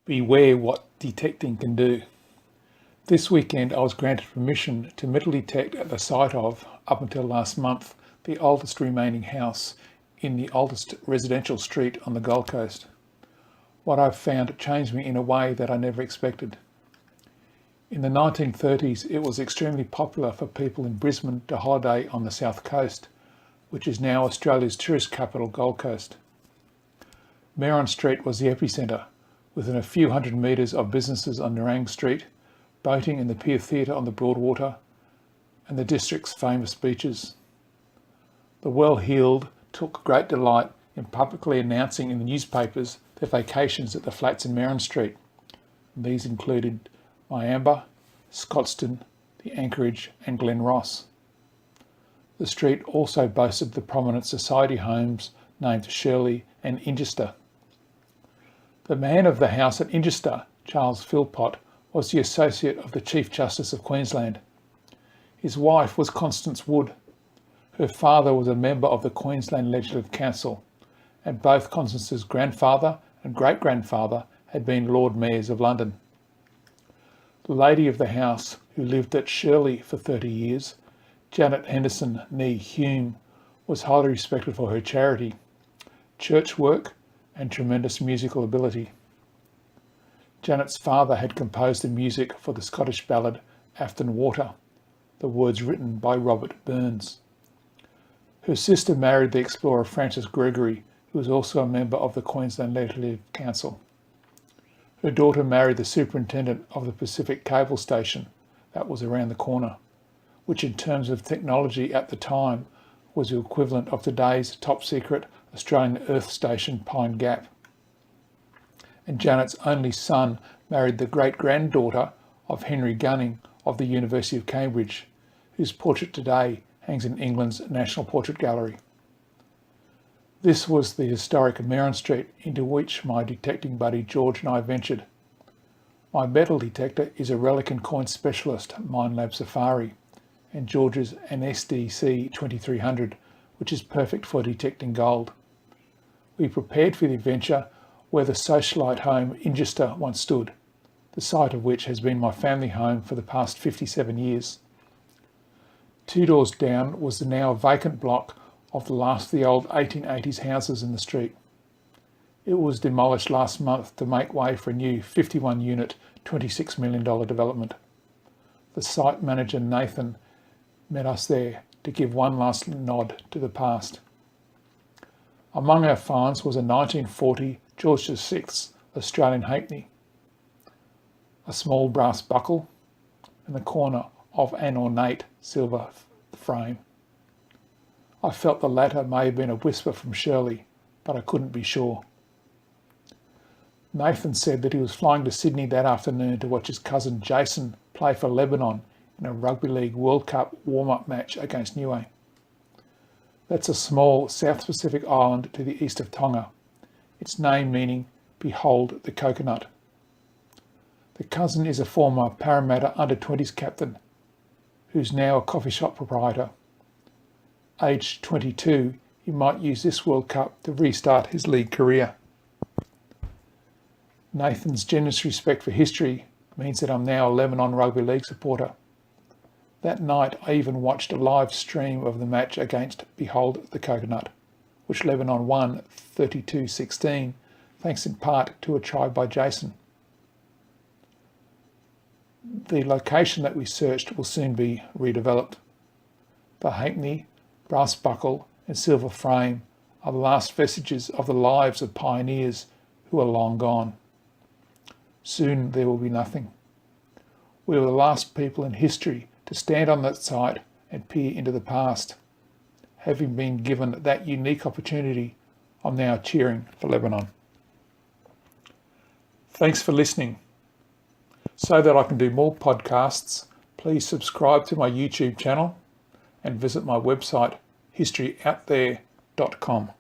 Beware what detecting can do. This weekend I was granted permission to metal detect at the site of, up until last month, the oldest remaining house in the oldest residential street on the Gold Coast. What I've found changed me in a way that I never expected. In the 1930s, it was extremely popular for people in Brisbane to holiday on the south coast, which is now Australia's tourist capital, Gold Coast. Merron Street was the epicentre, within a few hundred metres of businesses on Nerang Street, boating in the Pier Theatre on the Broadwater, and the district's famous beaches. The well-heeled took great delight in publicly announcing in the newspapers their vacations at the flats in Merron Street. These included Myamba, Scotstoun, the Anchorage and Glen Ross. The street also boasted the prominent society homes named Shirley and Ingester. The man of the house at Ingester, Charles Philpott, was the associate of the Chief Justice of Queensland. His wife was Constance Wood. Her father was a member of the Queensland Legislative Council, and both Constance's grandfather and great-grandfather had been Lord Mayors of London. The lady of the house, who lived at Shirley for 30 years, Janet Henderson nee Hume, was highly respected for her charity, church work and tremendous musical ability. Janet's father had composed the music for the Scottish ballad Afton Water, the words written by Robert Burns. Her sister married the explorer Francis Gregory, who was also a member of the Queensland Legislative Council. Her daughter married the superintendent of the Pacific Cable Station that was around the corner, which in terms of technology at the time was the equivalent of today's top secret Australian Earth Station Pine Gap. And Janet's only son married the great-granddaughter of Henry Gunning of the University of Cambridge, whose portrait today hangs in England's National Portrait Gallery. This was the historic Merron Street into which my detecting buddy George and I ventured. My metal detector is a relic and coin specialist Minelab Safari, and George's an SDC 2300, which is perfect for detecting gold. We prepared for the adventure where the socialite home Ingester once stood, the site of which has been my family home for the past 57 years. 2 doors down was the now vacant block of the last of the old 1880s houses in the street. It was demolished last month to make way for a new 51-unit, $26 million development. The site manager Nathan met us there to give one last nod to the past. Among our finds was a 1940 George VI Australian halfpenny, a small brass buckle, in the corner of an ornate silver frame. I felt the latter may have been a whisper from Shirley, but I couldn't be sure. Nathan said that he was flying to Sydney that afternoon to watch his cousin Jason play for Lebanon in a Rugby League World Cup warm-up match against Niue. That's a small South Pacific island to the east of Tonga, its name meaning "Behold the Coconut." The cousin is a former Parramatta under-20s captain, who's now a coffee shop proprietor. Aged 22, he might use this World Cup to restart his league career. Nathan's generous respect for history means that I'm now a Lebanon Rugby League supporter. That night I even watched a live stream of the match against Behold the Coconut, which Lebanon won 32-16, thanks in part to a try by Jason. The location that we searched will soon be redeveloped. The halfpenny, brass buckle and silver frame are the last vestiges of the lives of pioneers who are long gone. Soon there will be nothing. We were the last people in history to stand on that site and peer into the past. Having been given that unique opportunity, I'm now cheering for Lebanon. Thanks for listening. So that I can do more podcasts, please subscribe to my YouTube channel and visit my website, historyouthere.com.